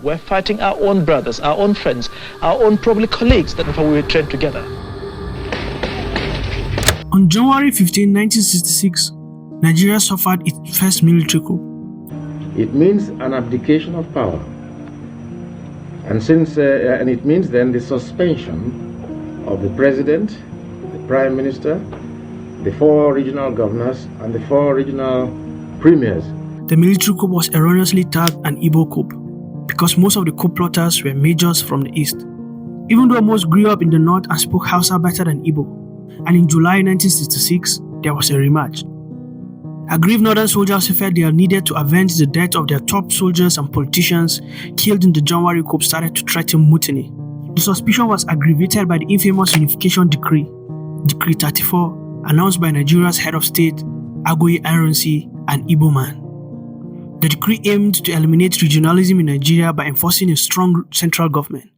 We're fighting our own brothers, our own friends, our own probably colleagues that we were trained together. On January 15, 1966, Nigeria suffered its first military coup. It means an abdication of power. And it means then the suspension of the president, the prime minister, the 4 regional governors, and the 4 regional premiers. The military coup was erroneously tagged an Igbo coup because most of the coup plotters were majors from the east. Even though most grew up in the north and spoke Hausa better than Igbo. And in July 1966, there was a rematch. Aggrieved northern soldiers who felt they needed to avenge the death of their top soldiers and politicians killed in the January coup started to threaten mutiny. The suspicion was aggravated by the infamous Unification Decree, Decree 34, announced by Nigeria's head of state, Agoye Ironsi, an Igbo man. The decree aimed to eliminate regionalism in Nigeria by enforcing a strong central government.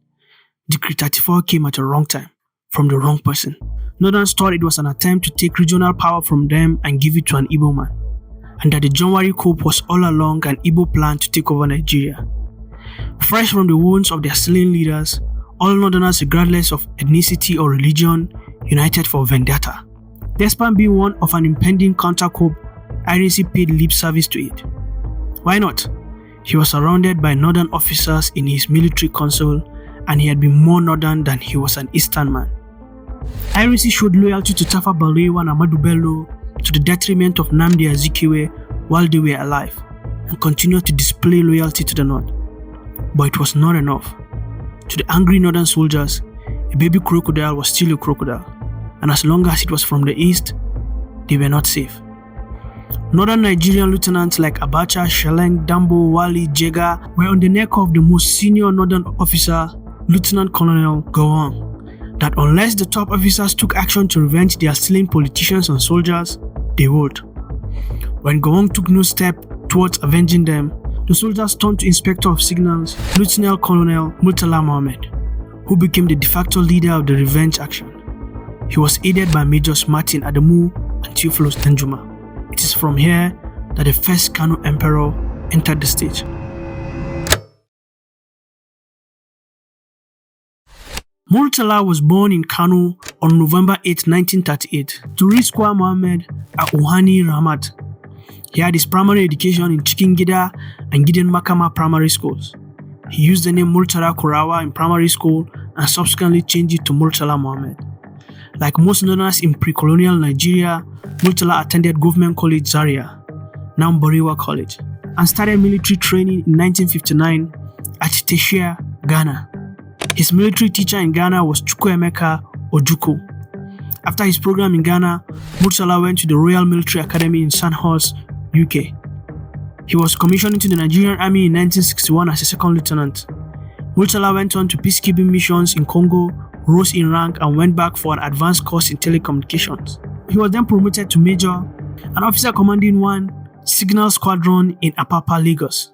Decree 34 came at a wrong time, from the wrong person. Northerns thought it was an attempt to take regional power from them and give it to an Igbo man, and that the January coup was all along an Igbo plan to take over Nigeria. Fresh from the wounds of their slain leaders, all Northerners regardless of ethnicity or religion united for vendetta. Despite being warned of an impending counter-coup, Ironsi paid lip service to it. Why not? He was surrounded by northern officers in his military council, and he had been more northern than he was an eastern man. Ironsi showed loyalty to Tafawa Balewa and Ahmadu Bello to the detriment of Nnamdi Azikiwe while they were alive, and continued to display loyalty to the north. But it was not enough. To the angry northern soldiers, a baby crocodile was still a crocodile, and as long as it was from the east, they were not safe. Northern Nigerian lieutenants like Abacha, Sheleng, Dambo, Wali, Jega were on the neck of the most senior northern officer, Lieutenant Colonel Gowon, that unless the top officers took action to revenge their slain politicians and soldiers, they would. When Gowon took no step towards avenging them, the soldiers turned to Inspector of Signals, Lieutenant Colonel Murtala Muhammed, who became the de facto leader of the revenge action. He was aided by Majors Martin Adamu and Theophilus Danjuma. It is from here that the first Kano emperor entered the stage. Murtala was born in Kano on November 8, 1938, to Rizqa Muhammad Uhani Rahmat. He had his primary education in Chikingida and Gideon Makama primary schools. He used the name Murtala Kurawa in primary school and subsequently changed it to Murtala Muhammed. Like most Northerners in pre-colonial Nigeria, Murtala attended Government College Zaria, now Boriwa College, and started military training in 1959 at Teshia, Ghana. His military teacher in Ghana was Chukwuemeka Ojukwu. After his program in Ghana, Murtala went to the Royal Military Academy in Sandhurst, UK. He was commissioned into the Nigerian Army in 1961 as a second lieutenant. Murtala went on to peacekeeping missions in Congo, rose in rank, and went back for an advanced course in telecommunications. He was then promoted to Major, an officer commanding 1 Signal Squadron in Apapa, Lagos.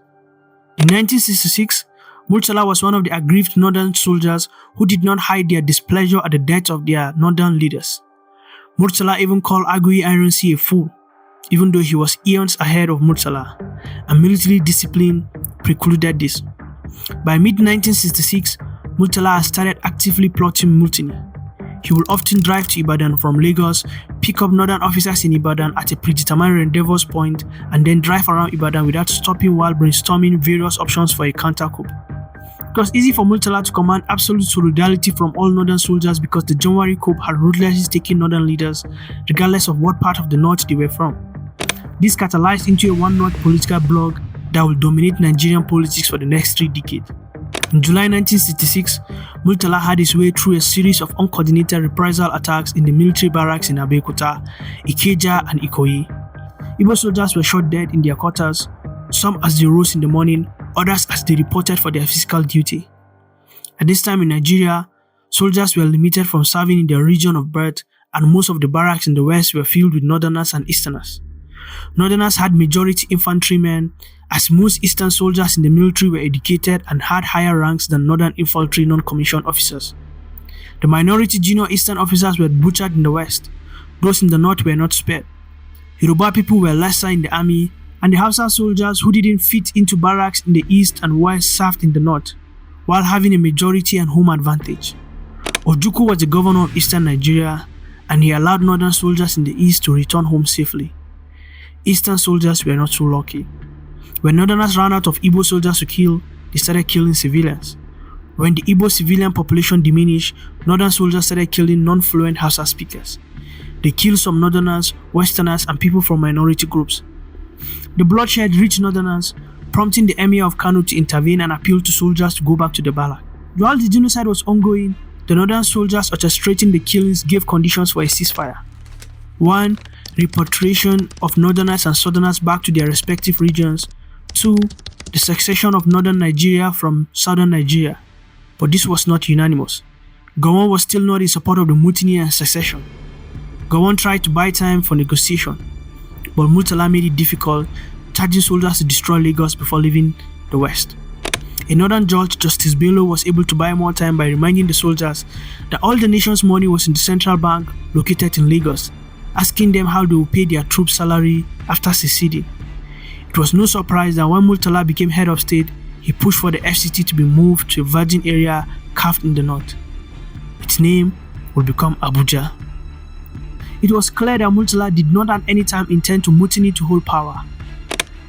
In 1966, Murtala was one of the aggrieved northern soldiers who did not hide their displeasure at the death of their northern leaders. Murtala even called Agoye Ironsi a fool, even though he was eons ahead of Murtala, and military discipline precluded this. By mid-1966, Murtala had started actively plotting mutiny. He would often drive to Ibadan from Lagos, pick up northern officers in Ibadan at a predetermined rendezvous point, and then drive around Ibadan without stopping while brainstorming various options for a counter-coup. It was easy for Murtala to command absolute solidarity from all northern soldiers because the January coup had ruthlessly taken northern leaders, regardless of what part of the north they were from. This catalyzed into a one-north political bloc that will dominate Nigerian politics for the next 3 decades. In July 1966, Murtala had his way through a series of uncoordinated reprisal attacks in the military barracks in Abeokuta, Ikeja, and Ikoyi. Igbo soldiers were shot dead in their quarters, some as they rose in the morning, others as they reported for their physical duty. At this time in Nigeria, soldiers were limited from serving in their region of birth, and most of the barracks in the west were filled with northerners and easterners. Northerners had majority infantrymen, as most eastern soldiers in the military were educated and had higher ranks than northern infantry non-commissioned officers. The minority junior eastern officers were butchered in the west. Those in the north were not spared. Yoruba people were lesser in the army, and the Hausa soldiers who didn't fit into barracks in the east and west served in the north, while having a majority and home advantage. Ojukwu was the governor of eastern Nigeria, and he allowed northern soldiers in the east to return home safely. Eastern soldiers were not so lucky. When northerners ran out of Igbo soldiers to kill, they started killing civilians. When the Igbo civilian population diminished, northern soldiers started killing non-fluent Hausa speakers. They killed some northerners, westerners, and people from minority groups. The bloodshed reached northerners, prompting the emir of Kano to intervene and appeal to soldiers to go back to the barrack. While the genocide was ongoing, the northern soldiers orchestrating the killings gave conditions for a ceasefire. 1. Repatriation of northerners and southerners back to their respective regions. 2. The secession of northern Nigeria from southern Nigeria. But this was not unanimous. Gowon was still not in support of the mutiny and secession. Gowon tried to buy time for negotiation, but Murtala made it difficult, charging soldiers to destroy Lagos before leaving the west. A northern judge, Justice Bello, was able to buy more time by reminding the soldiers that all the nation's money was in the central bank located in Lagos, asking them how they would pay their troops' salary after seceding. It was no surprise that when Murtala became head of state, he pushed for the FCT to be moved to a virgin area carved in the north. Its name would become Abuja. It was clear that Murtala did not at any time intend to mutiny to hold power.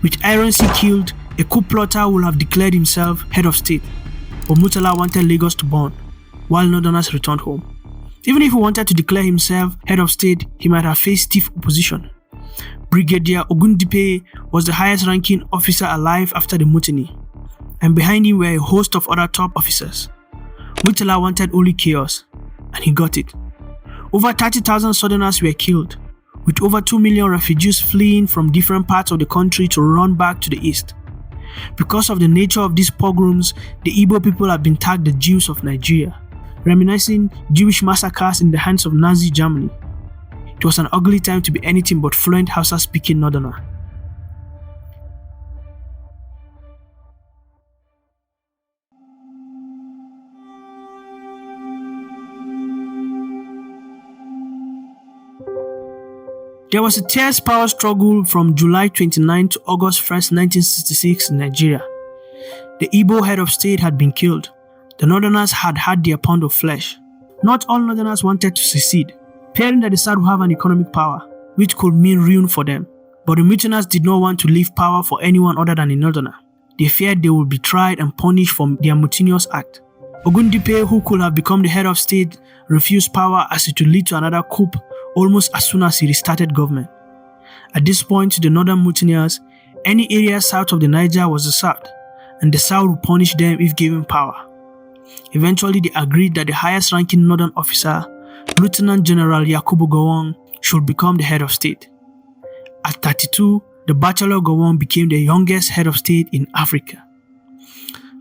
With Ironsi killed, a coup plotter would have declared himself head of state, but Murtala wanted Lagos to burn, while northerners returned home. Even if he wanted to declare himself head of state, he might have faced stiff opposition. Brigadier Ogundipe was the highest ranking officer alive after the mutiny, and behind him were a host of other top officers. Murtala wanted only chaos, and he got it. Over 30,000 southerners were killed, with over 2 million refugees fleeing from different parts of the country to run back to the east. Because of the nature of these pogroms, the Igbo people have been tagged the Jews of Nigeria, reminiscing Jewish massacres in the hands of Nazi Germany. It was an ugly time to be anything but fluent Hausa-speaking northerner. There was a fierce power struggle from July 29 to August 1, 1966 in Nigeria. The Igbo head of state had been killed. The northerners had had their pound of flesh. Not all northerners wanted to secede, fearing that the South would have an economic power, which could mean ruin for them. But the mutineers did not want to leave power for anyone other than a northerner. They feared they would be tried and punished for their mutinous act. Ogundipe, who could have become the head of state, refused power as it would lead to another coup almost as soon as he restarted government. At this point, to the northern mutineers, any area south of the Niger was the South, and the South would punish them if given power. Eventually, they agreed that the highest ranking northern officer, Lieutenant General Yakubu Gowon, should become the head of state. At 32, the bachelor Gowon became the youngest head of state in Africa.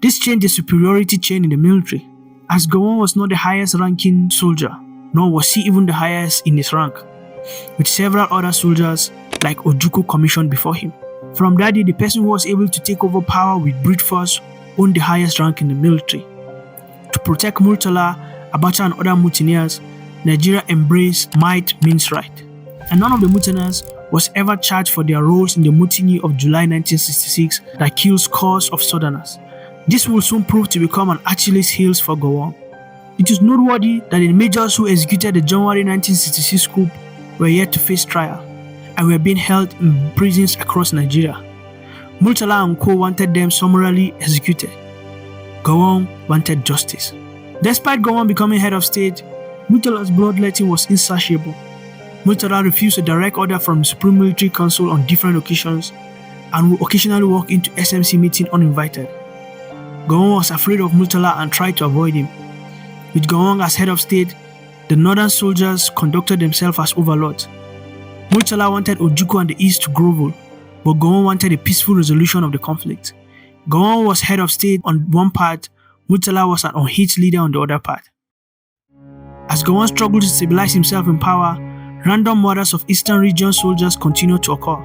This changed the superiority chain in the military, as Gowon was not the highest ranking soldier, nor was he even the highest in his rank, with several other soldiers like Ojukwu commissioned before him. From that day, the person who was able to take over power with brute force owned the highest rank in the military. To protect Murtala, Abacha and other mutineers, Nigeria embraced might means right, and none of the mutineers was ever charged for their roles in the mutiny of July 1966 that killed scores of southerners. This will soon prove to become an Achilles heel for Gowon. It is noteworthy that the majors who executed the January 1966 coup were yet to face trial and were being held in prisons across Nigeria. Murtala and co wanted them summarily executed. Gowon wanted justice. Despite Gowon becoming head of state, Murtala's bloodletting was insatiable. Murtala refused a direct order from the Supreme Military Council on different occasions and would occasionally walk into SMC meetings uninvited. Gowon was afraid of Murtala and tried to avoid him. With Gowon as head of state, the northern soldiers conducted themselves as overlords. Murtala wanted Ojukwu and the East to grovel, but Gowon wanted a peaceful resolution of the conflict. Gowon was head of state on one part, Murtala was an unhinged leader on the other part. As Gowon struggled to stabilize himself in power, random murders of Eastern region soldiers continued to occur.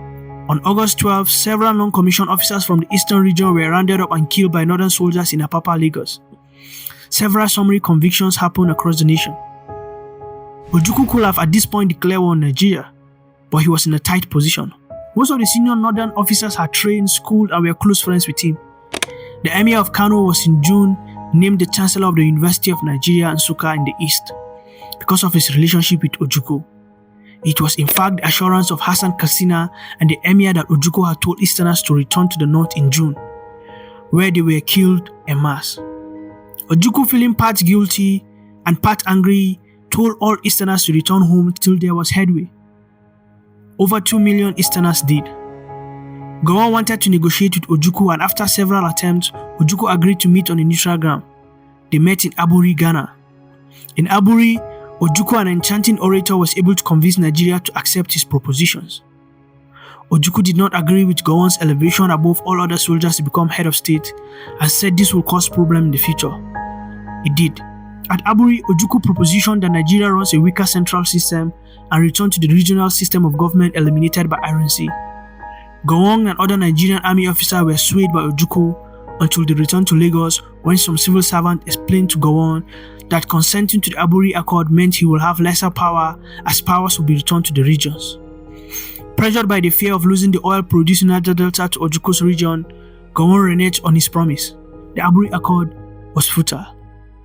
On August 12, several non-commissioned officers from the Eastern region were rounded up and killed by northern soldiers in Apapa, Lagos. Several summary convictions happened across the nation. Ojukwu could have at this point declared war on Nigeria, but he was in a tight position. Most of the senior northern officers had trained, schooled, and were close friends with him. The Emir of Kano was in June named the Chancellor of the University of Nigeria Nsukka in the east because of his relationship with Ojukwu. It was in fact the assurance of Hassan Katsina and the Emir that Ojukwu had told Easterners to return to the north in June, where they were killed en masse. Ojukwu, feeling part guilty and part angry, told all Easterners to return home till there was headway. Over 2 million Easterners did. Gowon wanted to negotiate with Ojukwu, and after several attempts, Ojukwu agreed to meet on a neutral ground. They met in Aburi, Ghana. In Aburi, Ojukwu, an enchanting orator, was able to convince Nigeria to accept his propositions. Ojukwu did not agree with Gowon's elevation above all other soldiers to become head of state and said this will cause problems in the future. It did. At Aburi, Ojukwu propositioned that Nigeria runs a weaker central system and return to the regional system of government eliminated by Iron Sea. Gowon and other Nigerian army officers were swayed by Ojukwu until they returned to Lagos, when some civil servant explained to Gowon that consenting to the Aburi Accord meant he will have lesser power, as powers would be returned to the regions. Pressured by the fear of losing the oil-producing Niger Delta to Ojukwu's region, Gowon reneged on his promise. The Aburi Accord was futile.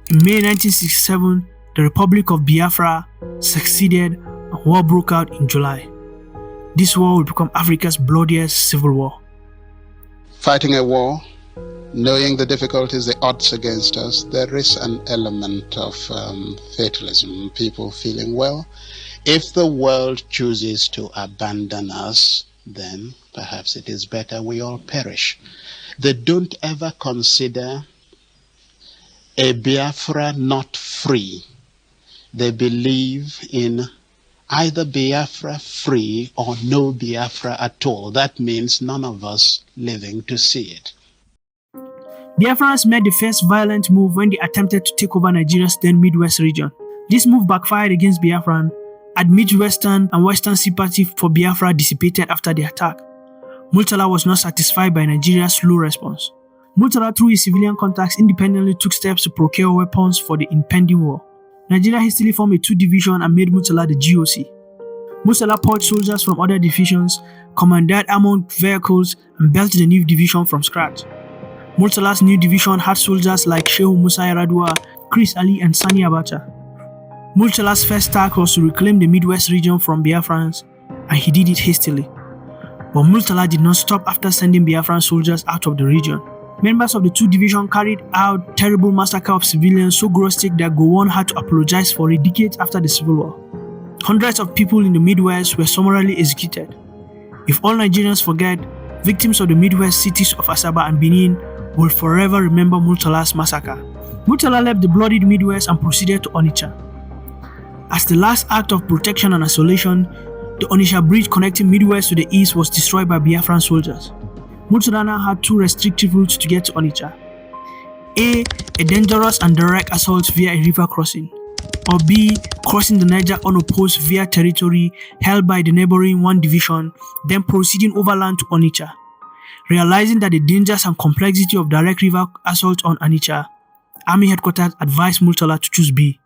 In May 1967, the Republic of Biafra succeeded and war broke out in July. This war would become Africa's bloodiest civil war. Fighting a war, knowing the difficulties, the odds against us, there is an element of fatalism. People feeling, well, if the world chooses to abandon us, then perhaps it is better we all perish. They don't ever consider a Biafra not free. They believe in either Biafra free or no Biafra at all. That means none of us living to see it. Biafrans made the first violent move when they attempted to take over Nigeria's then Midwest region. This move backfired against Biafran, and Midwestern and Western sympathy for Biafra dissipated after the attack. Murtala was not satisfied by Nigeria's slow response. Murtala, through his civilian contacts, independently took steps to procure weapons for the impending war. Nigeria hastily formed a 2-division and made Murtala the GOC. Murtala poured soldiers from other divisions, commandeered armored vehicles, and built the new division from scratch. Murtala's new division had soldiers like Shehu Musa Yar'Adua, Chris Ali, and Sani Abacha. Murtala's first task was to reclaim the Midwest region from Biafrans, and he did it hastily. But Murtala did not stop after sending Biafran soldiers out of the region. Members of the 2 division carried out terrible massacre of civilians so grotesque that Gowon had to apologize for it decades after the Civil War. Hundreds of people in the Midwest were summarily executed. If all Nigerians forget, victims of the Midwest cities of Asaba and Benin will forever remember Murtala's massacre. Murtala left the bloodied Midwest and proceeded to Onitsha. As the last act of protection and isolation, the Onitsha bridge connecting Midwest to the east was destroyed by Biafran soldiers. Murtala now had 2 restrictive routes to get to Onitsha. A dangerous and direct assault via a river crossing, or B, crossing the Niger unopposed via territory held by the neighboring 1 division, then proceeding overland to Onitsha. Realizing that the dangers and complexity of direct river assault on Onitsha, Army headquarters advised Murtala to choose B.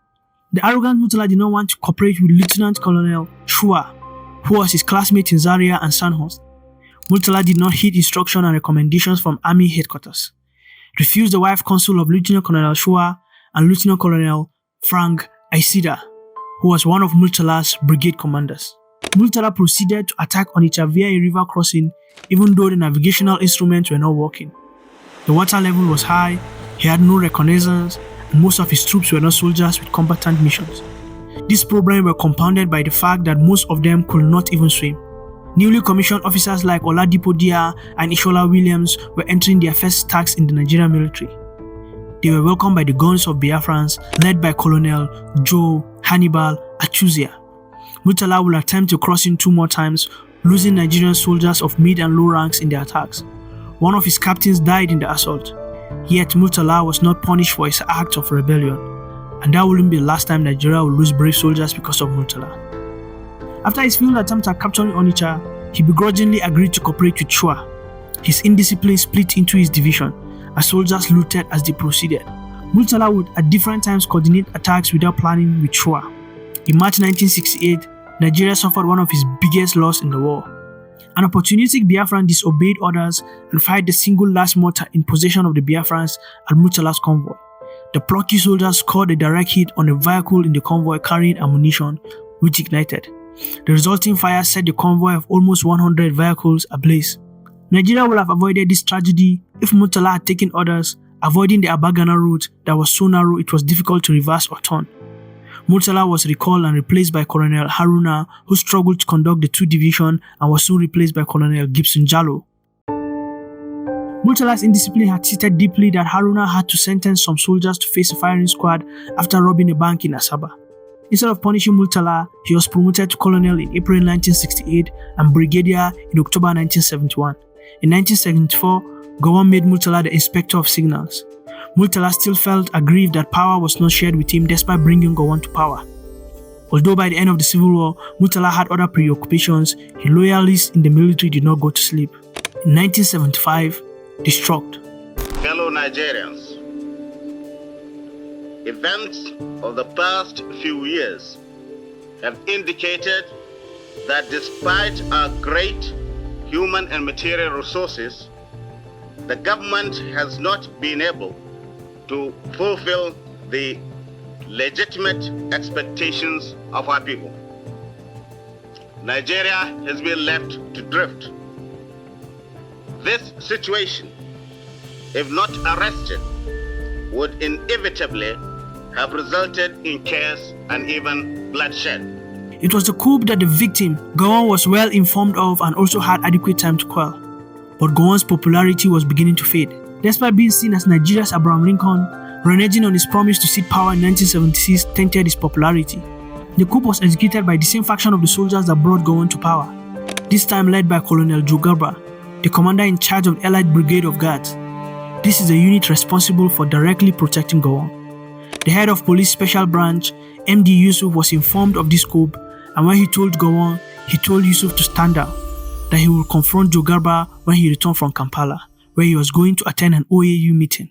The arrogant Murtala did not want to cooperate with Lieutenant Colonel Shua, who was his classmate in Zaria and Sandhurst. Murtala did not heed instruction and recommendations from Army headquarters, refused the wife consul of Lieutenant Colonel Shua and Lieutenant Colonel Frank Aisida, who was one of Murtala's brigade commanders. Murtala proceeded to attack Onitsha via a river crossing, even though the navigational instruments were not working. The water level was high, he had no reconnaissance, and most of his troops were not soldiers with combatant missions. These problems were compounded by the fact that most of them could not even swim. Newly commissioned officers like Oladipo Dia and Ishola Williams were entering their first tasks in the Nigerian military. They were welcomed by the guns of Biafrans led by Colonel Joe Hannibal Achuzia. Murtala will attempt to cross in 2 more times, losing Nigerian soldiers of mid and low ranks in the attacks. One of his captains died in the assault. Yet Murtala was not punished for his act of rebellion, and that wouldn't be the last time Nigeria will lose brave soldiers because of Murtala. After his failed attempt at capturing Onitsha, he begrudgingly agreed to cooperate with Shua. His indiscipline split into his division, as soldiers looted as they proceeded. Murtala would at different times coordinate attacks without planning with Shua. In March 1968, Nigeria suffered one of his biggest losses in the war. An opportunistic Biafran disobeyed orders and fired the single last mortar in possession of the Biafrans at Murtala's convoy. The plucky soldiers scored a direct hit on a vehicle in the convoy carrying ammunition, which ignited. The resulting fire set the convoy of almost 100 vehicles ablaze. Nigeria would have avoided this tragedy if Murtala had taken orders, avoiding the Abagana route that was so narrow it was difficult to reverse or turn. Murtala was recalled and replaced by Colonel Haruna, who struggled to conduct the two divisions and was soon replaced by Colonel Gibson Jallo. Murtala's indiscipline had seated deeply that Haruna had to sentence some soldiers to face a firing squad after robbing a bank in Asaba. Instead of punishing Murtala, he was promoted to colonel in April 1968 and brigadier in October 1971. In 1974, Gowon made Murtala the inspector of signals. Murtala still felt aggrieved that power was not shared with him despite bringing Gowon to power. Although by the end of the civil war, Murtala had other preoccupations, his loyalists in the military did not go to sleep. In 1975, they struck. Fellow Nigerians, events of the past few years have indicated that despite our great human and material resources, the government has not been able to fulfill the legitimate expectations of our people. Nigeria has been left to drift. This situation, if not arrested, would inevitably have resulted in chaos and even bloodshed. It was the coup that the victim, Gowon, was well informed of and also had adequate time to quell. But Gowon's popularity was beginning to fade. Despite being seen as Nigeria's Abraham Lincoln, reneging on his promise to cede power in 1976 tainted his popularity. The coup was executed by the same faction of the soldiers that brought Gowon to power, this time led by Colonel Joe Garba, the commander in charge of the Allied Brigade of Guards. This is the unit responsible for directly protecting Gowon. The head of police special branch, MD Yusuf, was informed of this coup, and when he told Gowon, he told Yusuf to stand down, that he would confront Joe Garba when he returned from Kampala, where he was going to attend an OAU meeting.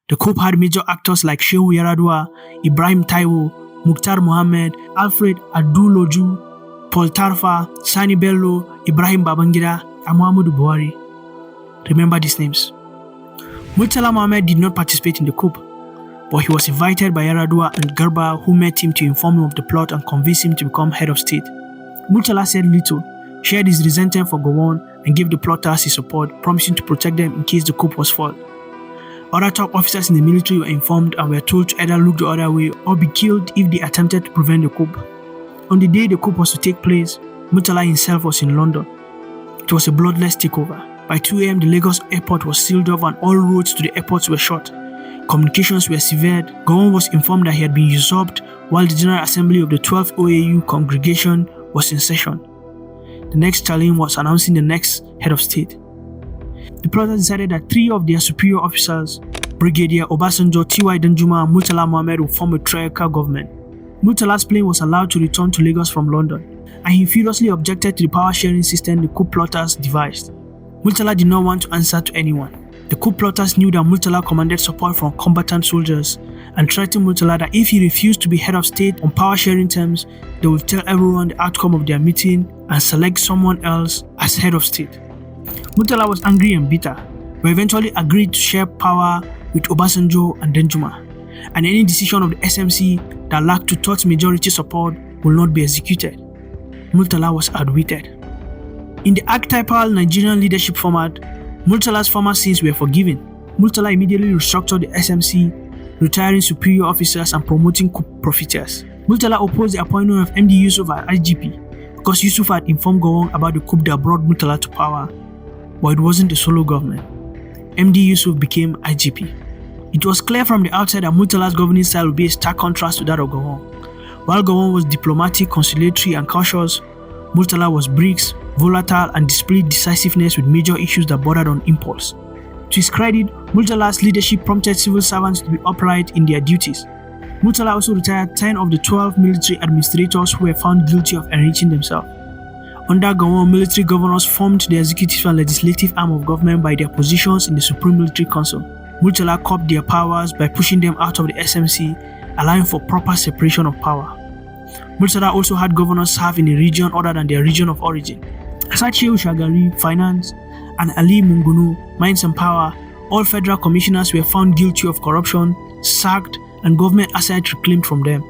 The coup had major actors like Shehu Yaradua, Ibrahim Taiwo, Murtala Muhammed, Alfred Aduloju, Paul Tarfa, Sani Bello, Ibrahim Babangida, and Muhammadu Buhari. Remember these names. Murtala Muhammed did not participate in the coup, but he was invited by Yaradua and Garba, who met him to inform him of the plot and convince him to become head of state. Murtala said little, shared his resentment for Gowon, and gave the plotters his support, promising to protect them in case the coup was foiled. Other top officers in the military were informed and were told to either look the other way or be killed if they attempted to prevent the coup. On the day the coup was to take place, Murtala himself was in London. It was a bloodless takeover. By 2 a.m., the Lagos airport was sealed off and all roads to the airports were shut. Communications were severed. Gowon was informed that he had been usurped while the General Assembly of the 12th OAU congregation was in session. The next challenge was announcing the next head of state. The plotters decided that 3 of their superior officers, Brigadier Obasanjo, T.Y. Danjuma, and Murtala Muhammed, would form a triarchal government. Murtala's plane was allowed to return to Lagos from London, and he furiously objected to the power-sharing system the coup plotters devised. Murtala did not want to answer to anyone. The coup plotters knew that Murtala commanded support from combatant soldiers and threatened Murtala that if he refused to be head of state on power-sharing terms, they would tell everyone the outcome of their meeting and select someone else as head of state. Murtala was angry and bitter, but eventually agreed to share power with Obasanjo and Danjuma, and any decision of the SMC that lacked two-thirds majority support will not be executed. Murtala was outwitted. In the archetypal Nigerian leadership format, Murtala's former sins were forgiven. Murtala immediately restructured the SMC, retiring superior officers and promoting coup profiteers. Murtala opposed the appointment of MD Yusuf as IGP because Yusuf had informed Gowon about the coup that brought Murtala to power, but it wasn't a solo government. MD Yusuf became IGP. It was clear from the outset that Murtala's governing style would be a stark contrast to that of Gowon. While Gowon was diplomatic, conciliatory, and cautious, Murtala was brisk, volatile, and displayed decisiveness with major issues that bordered on impulse. To his credit, Murtala's leadership prompted civil servants to be upright in their duties. Murtala also retired 10 of the 12 military administrators who were found guilty of enriching themselves. Under Gowon, military governors formed the executive and legislative arm of government by their positions in the Supreme Military Council. Murtala curbed their powers by pushing them out of the SMC, allowing for proper separation of power. Murtala also had governors serve in a region other than their region of origin. Aside Shehu Shagari, finance, and Ali Mungono, mines and power, all federal commissioners were found guilty of corruption, sacked, and government assets reclaimed from them.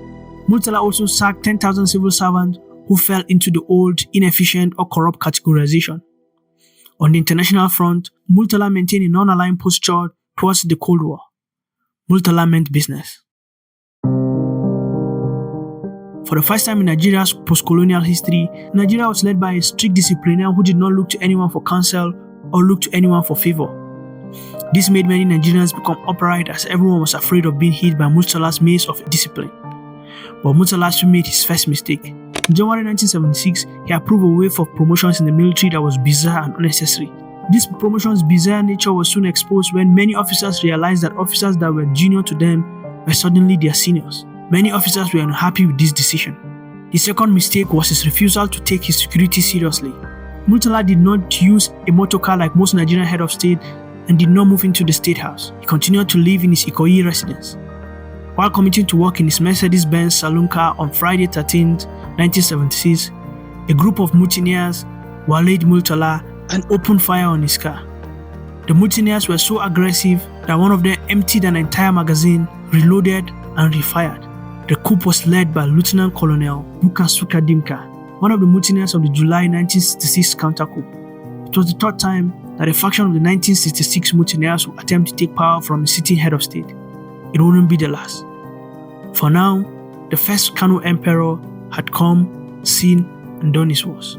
Murtala also sacked 10,000 civil servants who fell into the old, inefficient, or corrupt categorization. On the international front, Murtala maintained a non-aligned posture towards the Cold War. Murtala meant business. For the first time in Nigeria's post-colonial history, Nigeria was led by a strict disciplinarian who did not look to anyone for counsel or look to anyone for favor. This made many Nigerians become upright as everyone was afraid of being hit by Murtala's maze of discipline. But Murtala soon made his first mistake. In January 1976, he approved a wave of promotions in the military that was bizarre and unnecessary. This promotion's bizarre nature was soon exposed when many officers realized that officers that were junior to them were suddenly their seniors. Many officers were unhappy with this decision. The second mistake was his refusal to take his security seriously. Murtala did not use a motor car like most Nigerian head of state and did not move into the state house. He continued to live in his Ikoyi residence. While committing to work in his Mercedes-Benz saloon car on Friday 13, 1976, a group of mutineers waylaid Murtala and opened fire on his car. The mutineers were so aggressive that one of them emptied an entire magazine, reloaded, and refired. The coup was led by Lieutenant Colonel Bukasuka Dimka, one of the mutineers of the July 1966 counter-coup. It was the third time that a faction of the 1966 mutineers would attempt to take power from a sitting head of state. It wouldn't be the last. For now, the first Kano emperor had come, seen, and done his worst.